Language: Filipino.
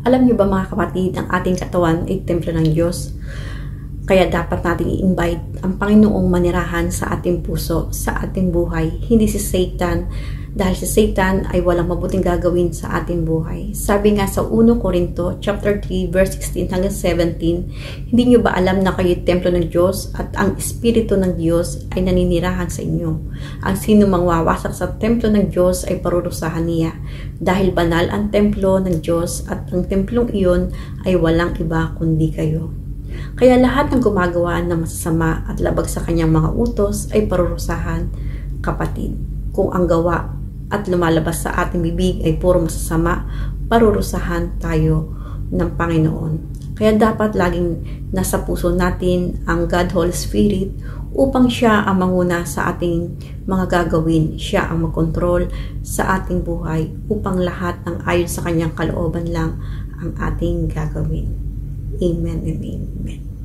Alam niyo ba mga kapatid, ang ating katawan ay templo ng Diyos. Kaya dapat nating i-invite ang Panginoong manirahan sa ating puso, sa ating buhay. Hindi si Satan, dahil si Satan ay walang mabuting gagawin sa ating buhay. Sabi nga sa 1 Corinto chapter 3 verse 16 hanggang 17, hindi niyo ba alam na kayo'y templo ng Diyos at ang Espiritu ng Diyos ay naninirahan sa inyo? Ang sino mang wawasak sa templo ng Diyos ay parurusahan niya, dahil banal ang templo ng Diyos at ang templong iyon ay walang iba kundi kayo. Kaya lahat ng gumagawa ng masasama at labag sa kanyang mga utos ay parurusahan, kapatid. Kung ang gawa at lumalabas sa ating bibig ay puro masasama, parurusahan tayo ng Panginoon. Kaya dapat laging nasa puso natin ang God Holy Spirit upang siya ang manguna sa ating mga gagawin. Siya ang magkontrol sa ating buhay upang lahat ng ayon sa kanyang kalooban lang ang ating gagawin. Amen and amen.